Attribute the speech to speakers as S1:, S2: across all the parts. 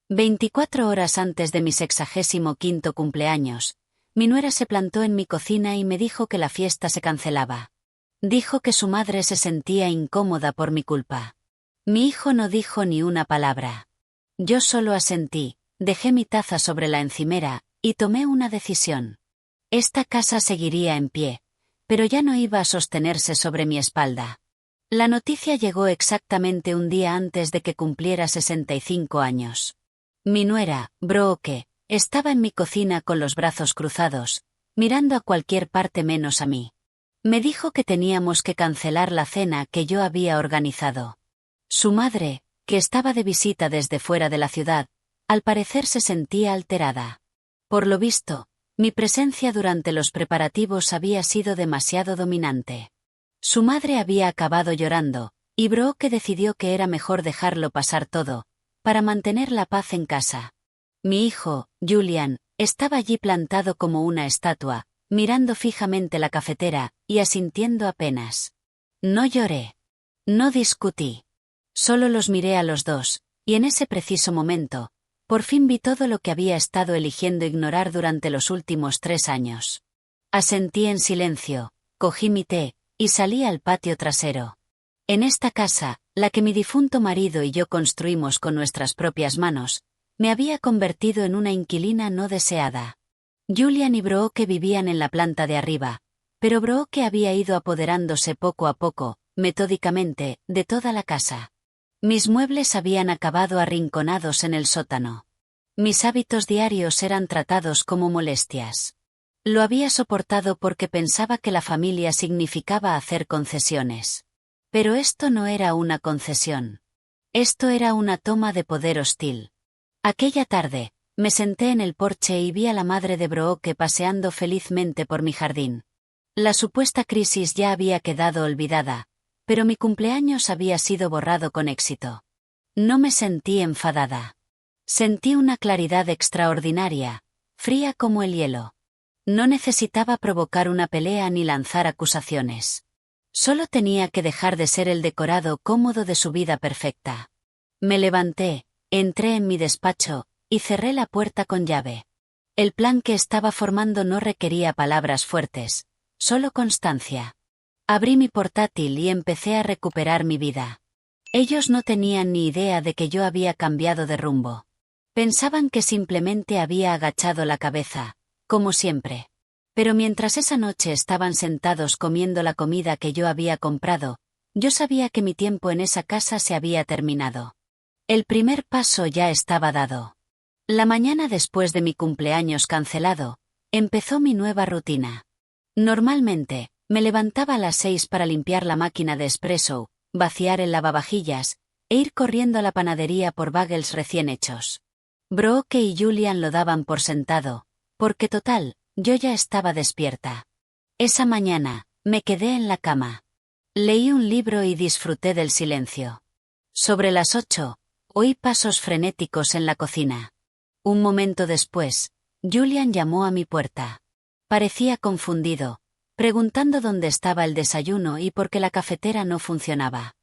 S1: 24 horas antes de mi 65º cumpleaños, mi nuera se plantó en mi cocina y me dijo que la fiesta se cancelaba. Dijo que su madre se sentía incómoda por mi culpa. Mi hijo no dijo ni una palabra. Yo solo asentí, dejé mi taza sobre la encimera, y tomé una decisión. Esta casa seguiría en pie, pero ya no iba a sostenerse sobre mi espalda. La noticia llegó exactamente un día antes de que cumpliera 65 años. Mi nuera, Brooke, estaba en mi cocina con los brazos cruzados, mirando a cualquier parte menos a mí. Me dijo que teníamos que cancelar la cena que yo había organizado. Su madre, que estaba de visita desde fuera de la ciudad, al parecer se sentía alterada. Por lo visto, mi presencia durante los preparativos había sido demasiado dominante. Su madre había acabado llorando, y Brooke decidió que era mejor dejarlo pasar todo, para mantener la paz en casa. Mi hijo, Julian, estaba allí plantado como una estatua, mirando fijamente la cafetera, y asintiendo apenas. No lloré. No discutí. Solo los miré a los dos, y en ese preciso momento, por fin vi todo lo que había estado eligiendo ignorar durante los últimos 3 años. Asentí en silencio, cogí mi té, y salí al patio trasero. En esta casa, la que mi difunto marido y yo construimos con nuestras propias manos, me había convertido en una inquilina no deseada. Julian y Brooke vivían en la planta de arriba, pero Brooke había ido apoderándose poco a poco, metódicamente, de toda la casa. Mis muebles habían acabado arrinconados en el sótano. Mis hábitos diarios eran tratados como molestias. Lo había soportado porque pensaba que la familia significaba hacer concesiones. Pero esto no era una concesión. Esto era una toma de poder hostil. Aquella tarde, me senté en el porche y vi a la madre de Brooke paseando felizmente por mi jardín. La supuesta crisis ya había quedado olvidada, pero mi cumpleaños había sido borrado con éxito. No me sentí enfadada. Sentí una claridad extraordinaria, fría como el hielo. No necesitaba provocar una pelea ni lanzar acusaciones. Solo tenía que dejar de ser el decorado cómodo de su vida perfecta. Me levanté, entré en mi despacho, y cerré la puerta con llave. El plan que estaba formando no requería palabras fuertes, solo constancia. Abrí mi portátil y empecé a recuperar mi vida. Ellos no tenían ni idea de que yo había cambiado de rumbo. Pensaban que simplemente había agachado la cabeza, como siempre. Pero mientras esa noche estaban sentados comiendo la comida que yo había comprado, yo sabía que mi tiempo en esa casa se había terminado. El primer paso ya estaba dado. La mañana después de mi cumpleaños cancelado, empezó mi nueva rutina. Normalmente, me levantaba a las 6 para limpiar la máquina de espresso, vaciar el lavavajillas, e ir corriendo a la panadería por bagels recién hechos. Brooke y Julian lo daban por sentado, porque total, yo ya estaba despierta. Esa mañana, me quedé en la cama. Leí un libro y disfruté del silencio. Sobre las 8, oí pasos frenéticos en la cocina. Un momento después, Julian llamó a mi puerta. Parecía confundido, preguntando dónde estaba el desayuno y por qué la cafetera no funcionaba.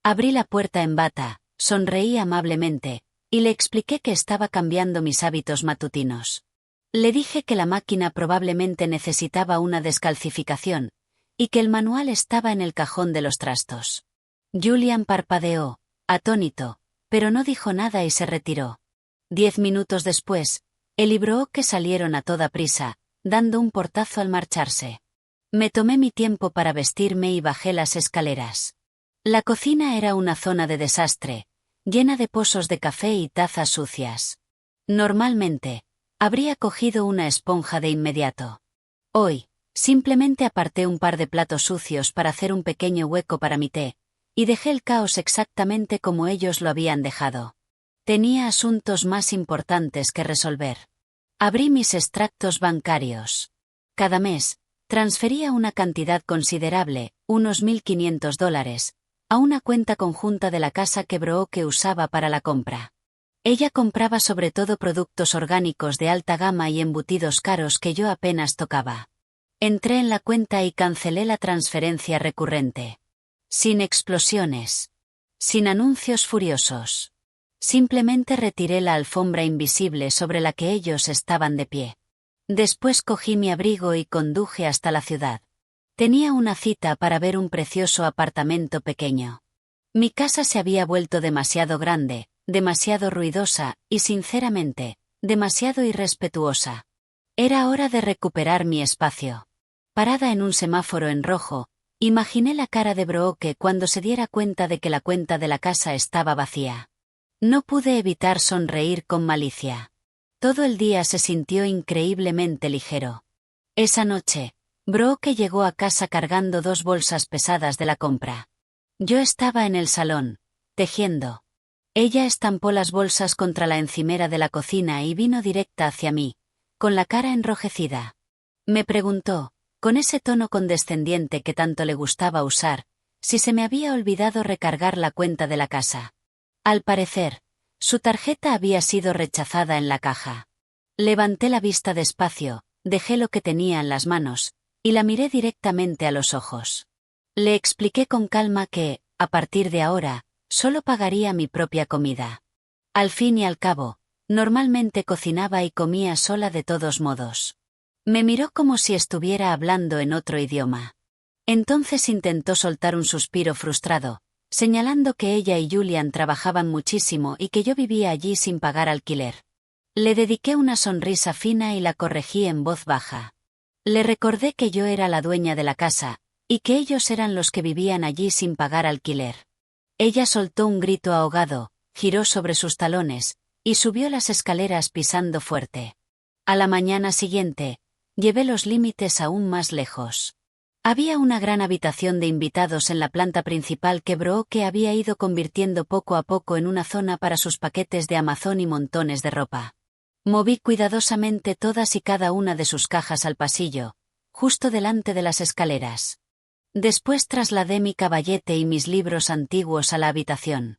S1: Abrí la puerta en bata, sonreí amablemente, y le expliqué que estaba cambiando mis hábitos matutinos. Le dije que la máquina probablemente necesitaba una descalcificación, y que el manual estaba en el cajón de los trastos. Julian parpadeó, atónito, pero no dijo nada y se retiró. 10 minutos después, él y Brooke salieron a toda prisa, dando un portazo al marcharse. Me tomé mi tiempo para vestirme y bajé las escaleras. La cocina era una zona de desastre, llena de pozos de café y tazas sucias. Normalmente, habría cogido una esponja de inmediato. Hoy, simplemente aparté un par de platos sucios para hacer un pequeño hueco para mi té, y dejé el caos exactamente como ellos lo habían dejado. Tenía asuntos más importantes que resolver. Abrí mis extractos bancarios. Cada mes, transfería una cantidad considerable, unos $1.500, a una cuenta conjunta de la casa que Brooke usaba para la compra. Ella compraba sobre todo productos orgánicos de alta gama y embutidos caros que yo apenas tocaba. Entré en la cuenta y cancelé la transferencia recurrente. Sin explosiones. Sin anuncios furiosos. Simplemente retiré la alfombra invisible sobre la que ellos estaban de pie. Después cogí mi abrigo y conduje hasta la ciudad. Tenía una cita para ver un precioso apartamento pequeño. Mi casa se había vuelto demasiado grande, demasiado ruidosa y, sinceramente, demasiado irrespetuosa. Era hora de recuperar mi espacio. Parada en un semáforo en rojo, imaginé la cara de Brooke cuando se diera cuenta de que la cuenta de la casa estaba vacía. No pude evitar sonreír con malicia. Todo el día se sintió increíblemente ligero. Esa noche, Brooke llegó a casa cargando 2 bolsas pesadas de la compra. Yo estaba en el salón, tejiendo. Ella estampó las bolsas contra la encimera de la cocina y vino directa hacia mí, con la cara enrojecida. Me preguntó, con ese tono condescendiente que tanto le gustaba usar, si se me había olvidado recargar la cuenta de la casa. Al parecer, su tarjeta había sido rechazada en la caja. Levanté la vista despacio, dejé lo que tenía en las manos, y la miré directamente a los ojos. Le expliqué con calma que, a partir de ahora, solo pagaría mi propia comida. Al fin y al cabo, normalmente cocinaba y comía sola de todos modos. Me miró como si estuviera hablando en otro idioma. Entonces intentó soltar un suspiro frustrado, señalando que ella y Julian trabajaban muchísimo y que yo vivía allí sin pagar alquiler. Le dediqué una sonrisa fina y la corregí en voz baja. Le recordé que yo era la dueña de la casa, y que ellos eran los que vivían allí sin pagar alquiler. Ella soltó un grito ahogado, giró sobre sus talones, y subió las escaleras pisando fuerte. A la mañana siguiente, llevé los límites aún más lejos. Había una gran habitación de invitados en la planta principal que Brooke había ido convirtiendo poco a poco en una zona para sus paquetes de Amazon y montones de ropa. Moví cuidadosamente todas y cada una de sus cajas al pasillo, justo delante de las escaleras. Después trasladé mi caballete y mis libros antiguos a la habitación.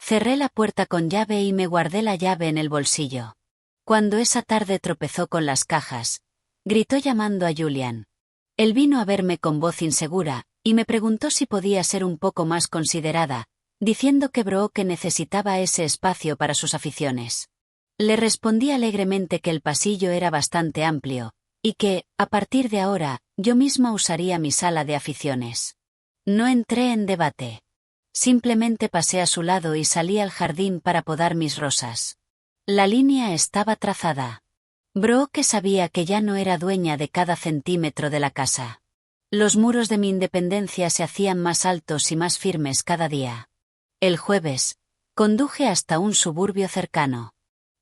S1: Cerré la puerta con llave y me guardé la llave en el bolsillo. Cuando esa tarde tropezó con las cajas, gritó llamando a Julian. Él vino a verme con voz insegura, y me preguntó si podía ser un poco más considerada, diciendo que Brooke necesitaba ese espacio para sus aficiones. Le respondí alegremente que el pasillo era bastante amplio, y que, a partir de ahora, yo misma usaría mi sala de aficiones. No entré en debate. Simplemente pasé a su lado y salí al jardín para podar mis rosas. La línea estaba trazada. Brooke sabía que ya no era dueña de cada centímetro de la casa. Los muros de mi independencia se hacían más altos y más firmes cada día. El jueves, conduje hasta un suburbio cercano.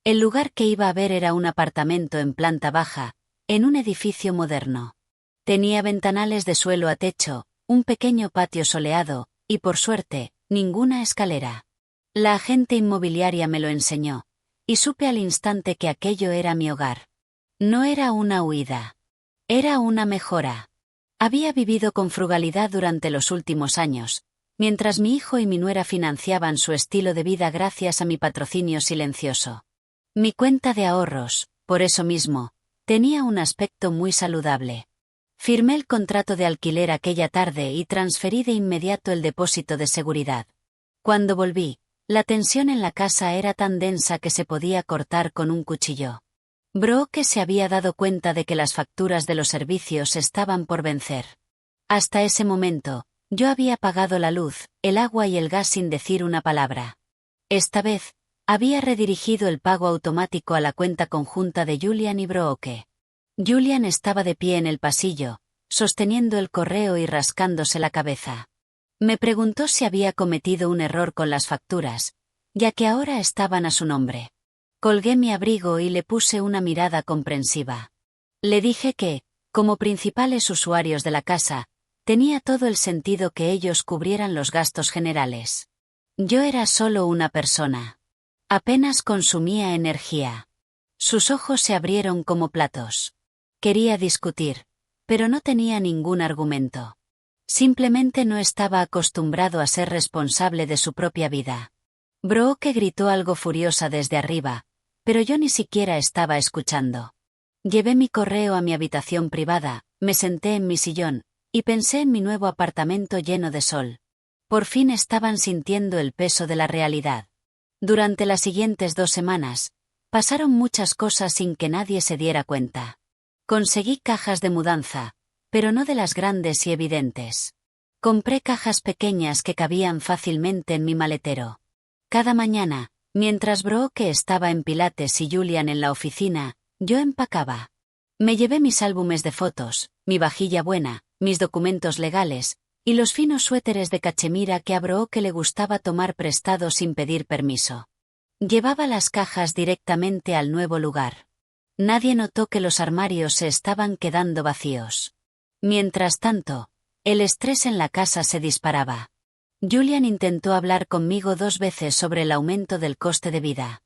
S1: El lugar que iba a ver era un apartamento en planta baja, en un edificio moderno. Tenía ventanales de suelo a techo, un pequeño patio soleado, y por suerte, ninguna escalera. La agente inmobiliaria me lo enseñó, y supe al instante que aquello era mi hogar. No era una huida. Era una mejora. Había vivido con frugalidad durante los últimos años, mientras mi hijo y mi nuera financiaban su estilo de vida gracias a mi patrocinio silencioso. Mi cuenta de ahorros, por eso mismo, tenía un aspecto muy saludable. Firmé el contrato de alquiler aquella tarde y transferí de inmediato el depósito de seguridad. Cuando volví, la tensión en la casa era tan densa que se podía cortar con un cuchillo. Brooke se había dado cuenta de que las facturas de los servicios estaban por vencer. Hasta ese momento, yo había pagado la luz, el agua y el gas sin decir una palabra. Esta vez, había redirigido el pago automático a la cuenta conjunta de Julian y Brooke. Julian estaba de pie en el pasillo, sosteniendo el correo y rascándose la cabeza. Me preguntó si había cometido un error con las facturas, ya que ahora estaban a su nombre. Colgué mi abrigo y le puse una mirada comprensiva. Le dije que, como principales usuarios de la casa, tenía todo el sentido que ellos cubrieran los gastos generales. Yo era solo una persona. Apenas consumía energía. Sus ojos se abrieron como platos. Quería discutir, pero no tenía ningún argumento. Simplemente no estaba acostumbrado a ser responsable de su propia vida. Brooke gritó algo furiosa desde arriba, pero yo ni siquiera estaba escuchando. Llevé mi correo a mi habitación privada, me senté en mi sillón, y pensé en mi nuevo apartamento lleno de sol. Por fin estaban sintiendo el peso de la realidad. Durante las siguientes 2 semanas, pasaron muchas cosas sin que nadie se diera cuenta. Conseguí cajas de mudanza, pero no de las grandes y evidentes. Compré cajas pequeñas que cabían fácilmente en mi maletero. Cada mañana, mientras Brooke estaba en Pilates y Julian en la oficina, yo empacaba. Me llevé mis álbumes de fotos, mi vajilla buena, mis documentos legales, y los finos suéteres de cachemira que a Brooke le gustaba tomar prestado sin pedir permiso. Llevaba las cajas directamente al nuevo lugar. Nadie notó que los armarios se estaban quedando vacíos. Mientras tanto, el estrés en la casa se disparaba. Julian intentó hablar conmigo 2 veces sobre el aumento del coste de vida.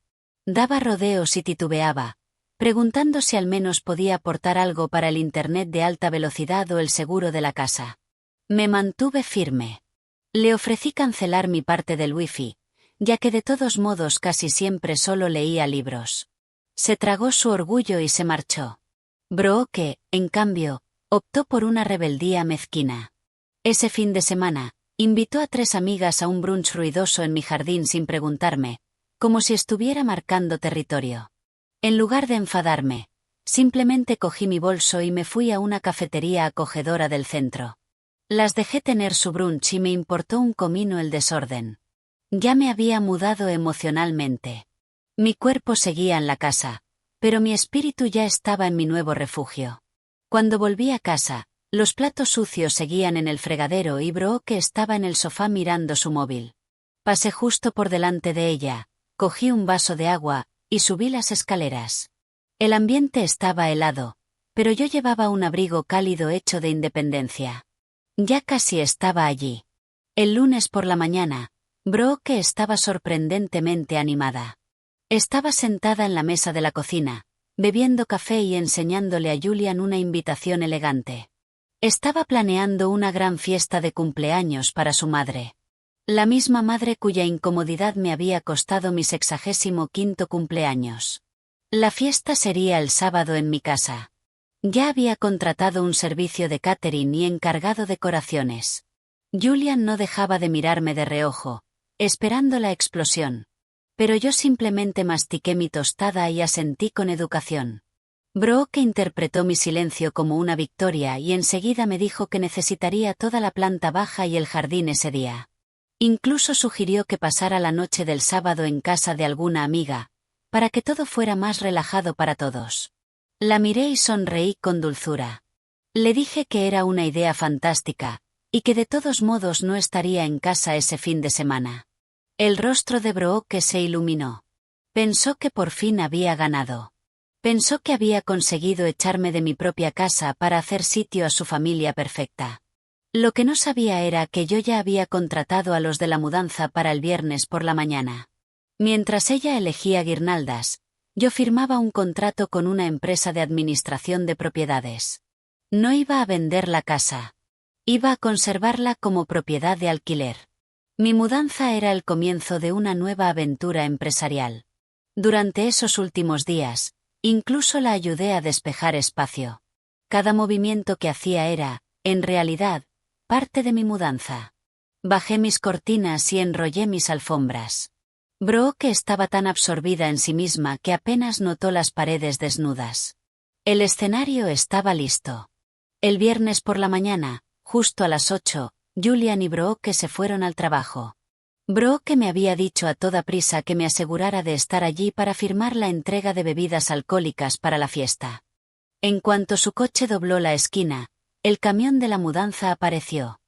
S1: Daba rodeos y titubeaba, preguntando si al menos podía aportar algo para el internet de alta velocidad o el seguro de la casa. Me mantuve firme. Le ofrecí cancelar mi parte del wifi, ya que de todos modos casi siempre solo leía libros. Se tragó su orgullo y se marchó. Brooke, en cambio, optó por una rebeldía mezquina. Ese fin de semana, invitó a 3 amigas a un brunch ruidoso en mi jardín sin preguntarme, como si estuviera marcando territorio. En lugar de enfadarme, simplemente cogí mi bolso y me fui a una cafetería acogedora del centro. Las dejé tener su brunch y me importó un comino el desorden. Ya me había mudado emocionalmente. Mi cuerpo seguía en la casa, pero mi espíritu ya estaba en mi nuevo refugio. Cuando volví a casa, los platos sucios seguían en el fregadero y Brooke estaba en el sofá mirando su móvil. Pasé justo por delante de ella, cogí un vaso de agua, y subí las escaleras. El ambiente estaba helado, pero yo llevaba un abrigo cálido hecho de independencia. Ya casi estaba allí. El lunes por la mañana, Brooke estaba sorprendentemente animada. Estaba sentada en la mesa de la cocina, bebiendo café y enseñándole a Julian una invitación elegante. Estaba planeando una gran fiesta de cumpleaños para su madre. La misma madre cuya incomodidad me había costado mi 65º cumpleaños. La fiesta sería el sábado en mi casa. Ya había contratado un servicio de catering y encargado decoraciones. Julian no dejaba de mirarme de reojo, esperando la explosión. Pero yo simplemente mastiqué mi tostada y asentí con educación. Brooke interpretó mi silencio como una victoria y enseguida me dijo que necesitaría toda la planta baja y el jardín ese día. Incluso sugirió que pasara la noche del sábado en casa de alguna amiga, para que todo fuera más relajado para todos. La miré y sonreí con dulzura. Le dije que era una idea fantástica, y que de todos modos no estaría en casa ese fin de semana. El rostro de Brooke se iluminó. Pensó que por fin había ganado. Pensó que había conseguido echarme de mi propia casa para hacer sitio a su familia perfecta. Lo que no sabía era que yo ya había contratado a los de la mudanza para el viernes por la mañana. Mientras ella elegía guirnaldas, yo firmaba un contrato con una empresa de administración de propiedades. No iba a vender la casa. Iba a conservarla como propiedad de alquiler. Mi mudanza era el comienzo de una nueva aventura empresarial. Durante esos últimos días, incluso la ayudé a despejar espacio. Cada movimiento que hacía era, en realidad, parte de mi mudanza. Bajé mis cortinas y enrollé mis alfombras. Brooke estaba tan absorbida en sí misma que apenas notó las paredes desnudas. El escenario estaba listo. El viernes por la mañana, justo a las 8, Julian y Brooke se fueron al trabajo. Brooke me había dicho a toda prisa que me asegurara de estar allí para firmar la entrega de bebidas alcohólicas para la fiesta. En cuanto su coche dobló la esquina, el camión de la mudanza apareció.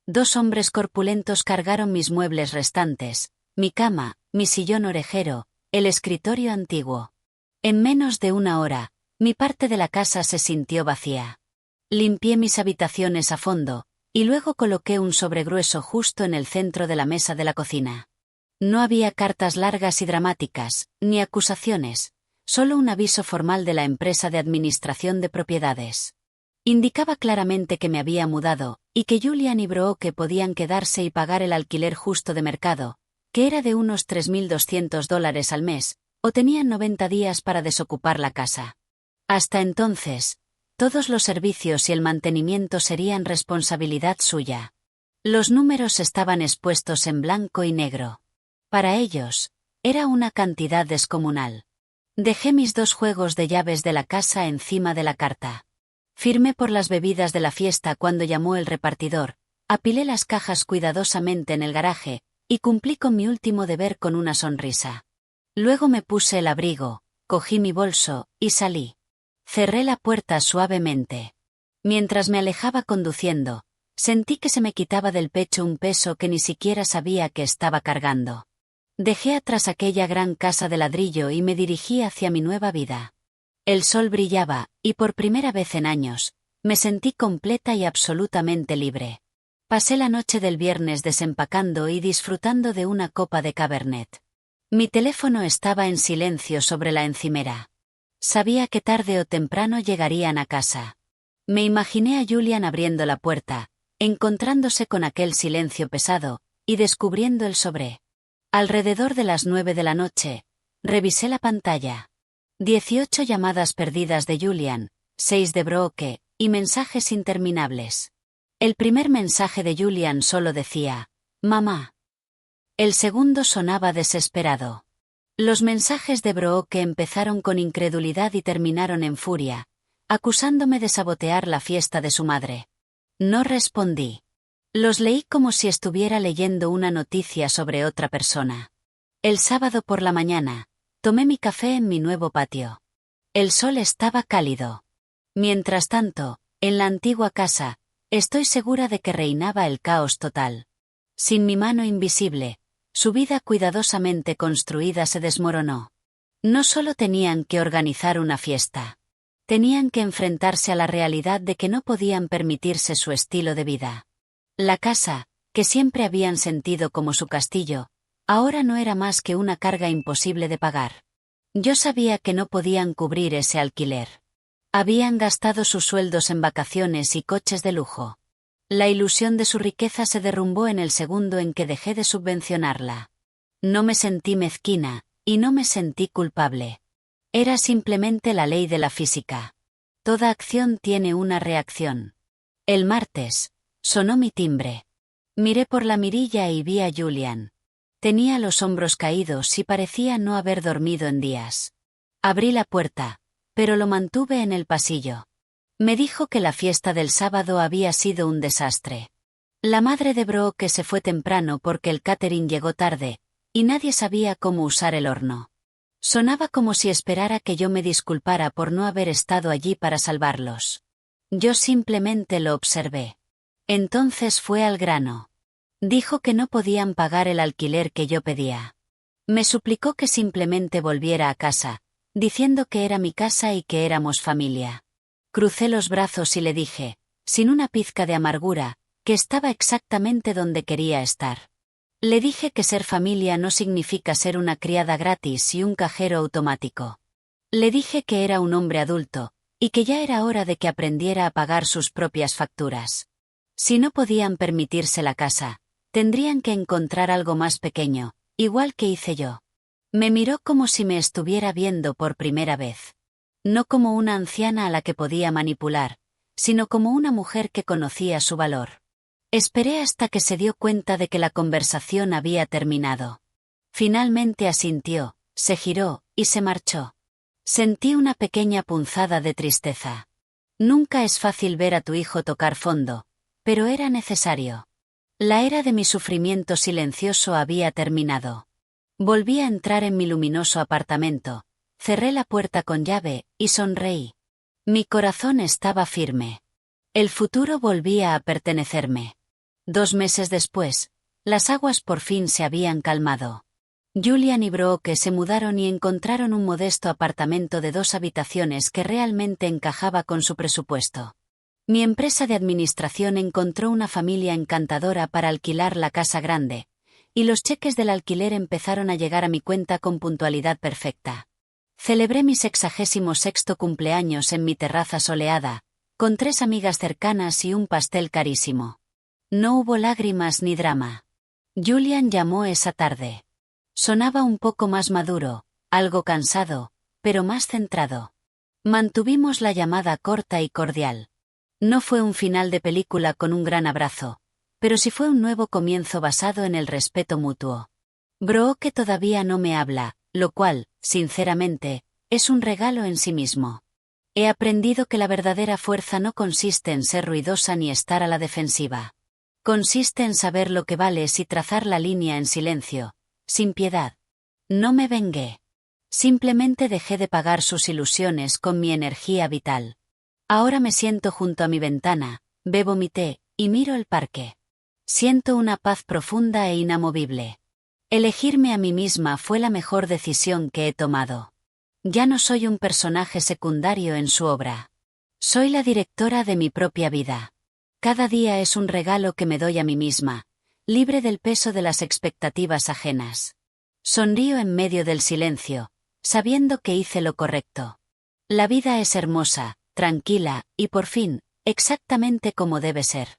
S1: 2 hombres corpulentos cargaron mis muebles restantes, mi cama, mi sillón orejero, el escritorio antiguo. En menos de 1 hora, mi parte de la casa se sintió vacía. Limpié mis habitaciones a fondo, y luego coloqué un sobregrueso justo en el centro de la mesa de la cocina. No había cartas largas y dramáticas, ni acusaciones, solo un aviso formal de la empresa de administración de propiedades. Indicaba claramente que me había mudado, y que Julian y Brooke podían quedarse y pagar el alquiler justo de mercado, que era de unos $3.200 al mes, o tenían 90 días para desocupar la casa. Hasta entonces, todos los servicios y el mantenimiento serían responsabilidad suya. Los números estaban expuestos en blanco y negro. Para ellos, Era una cantidad descomunal. Dejé mis 2 juegos de llaves de la casa encima de la carta. Firmé por las bebidas de la fiesta cuando llamó el repartidor, apilé las cajas cuidadosamente en el garaje, y cumplí con mi último deber con una sonrisa. Luego me puse el abrigo, cogí mi bolso, y salí. Cerré la puerta suavemente. Mientras me alejaba conduciendo, sentí que se me quitaba del pecho un peso que ni siquiera sabía que estaba cargando. Dejé atrás aquella gran casa de ladrillo y me dirigí hacia mi nueva vida. El sol brillaba, y por primera vez en años, me sentí completa y absolutamente libre. Pasé la noche del viernes desempacando y disfrutando de una copa de Cabernet. Mi teléfono estaba en silencio sobre la encimera. Sabía que tarde o temprano llegarían a casa. Me imaginé a Julian abriendo la puerta, encontrándose con aquel silencio pesado, y descubriendo el sobre. Alrededor de las 9 de la noche, revisé la pantalla. 18 llamadas perdidas de Julian, 6 de Brooke, y mensajes interminables. El primer mensaje de Julian solo decía, «Mamá». El segundo sonaba desesperado. Los mensajes de Brooke empezaron con incredulidad y terminaron en furia, acusándome de sabotear la fiesta de su madre. No respondí. Los leí como si estuviera leyendo una noticia sobre otra persona. El sábado por la mañana, tomé mi café en mi nuevo patio. El sol estaba cálido. Mientras tanto, en la antigua casa, estoy segura de que reinaba el caos total. Sin mi mano invisible, su vida cuidadosamente construida se desmoronó. No solo tenían que organizar una fiesta. Tenían que enfrentarse a la realidad de que no podían permitirse su estilo de vida. La casa, que siempre habían sentido como su castillo, ahora no era más que una carga imposible de pagar. Yo sabía que no podían cubrir ese alquiler. Habían gastado sus sueldos en vacaciones y coches de lujo. La ilusión de su riqueza se derrumbó en el segundo en que dejé de subvencionarla. No me sentí mezquina, y no me sentí culpable. Era simplemente la ley de la física. Toda acción tiene una reacción. El martes, sonó mi timbre. Miré por la mirilla y vi a Julian. Tenía los hombros caídos y parecía no haber dormido en días. Abrí la puerta, pero lo mantuve en el pasillo. Me dijo que la fiesta del sábado había sido un desastre. La madre de Brooke se fue temprano porque el catering llegó tarde, y nadie sabía cómo usar el horno. Sonaba como si esperara que yo me disculpara por no haber estado allí para salvarlos. Yo simplemente lo observé. Entonces fue al grano. Dijo que no podían pagar el alquiler que yo pedía. Me suplicó que simplemente volviera a casa, diciendo que era mi casa y que éramos familia. Crucé los brazos y le dije, sin una pizca de amargura, que estaba exactamente donde quería estar. Le dije que ser familia no significa ser una criada gratis y un cajero automático. Le dije que era un hombre adulto, y que ya era hora de que aprendiera a pagar sus propias facturas. Si no podían permitirse la casa, tendrían que encontrar algo más pequeño, igual que hice yo. Me miró como si me estuviera viendo por primera vez. No como una anciana a la que podía manipular, sino como una mujer que conocía su valor. Esperé hasta que se dio cuenta de que la conversación había terminado. Finalmente asintió, se giró, y se marchó. Sentí una pequeña punzada de tristeza. Nunca es fácil ver a tu hijo tocar fondo, pero era necesario. La era de mi sufrimiento silencioso había terminado. Volví a entrar en mi luminoso apartamento, cerré la puerta con llave, y sonreí. Mi corazón estaba firme. El futuro volvía a pertenecerme. 2 meses después, las aguas por fin se habían calmado. Julian y Brooke se mudaron y encontraron un modesto apartamento de 2 habitaciones que realmente encajaba con su presupuesto. Mi empresa de administración encontró una familia encantadora para alquilar la casa grande, y los cheques del alquiler empezaron a llegar a mi cuenta con puntualidad perfecta. Celebré mi 66º cumpleaños en mi terraza soleada, con 3 amigas cercanas y un pastel carísimo. No hubo lágrimas ni drama. Julian llamó esa tarde. Sonaba un poco más maduro, algo cansado, pero más centrado. Mantuvimos la llamada corta y cordial. No fue un final de película con un gran abrazo, pero sí fue un nuevo comienzo basado en el respeto mutuo. Brooke todavía no me habla, lo cual, sinceramente, es un regalo en sí mismo. He aprendido que la verdadera fuerza no consiste en ser ruidosa ni estar a la defensiva. Consiste en saber lo que vales y trazar la línea en silencio, sin piedad. No me vengué. Simplemente dejé de pagar sus ilusiones con mi energía vital. Ahora me siento junto a mi ventana, bebo mi té, y miro el parque. Siento una paz profunda e inamovible. Elegirme a mí misma fue la mejor decisión que he tomado. Ya no soy un personaje secundario en su obra. Soy la directora de mi propia vida. Cada día es un regalo que me doy a mí misma, libre del peso de las expectativas ajenas. Sonrío en medio del silencio, sabiendo que hice lo correcto. La vida es hermosa, tranquila, y por fin, exactamente como debe ser.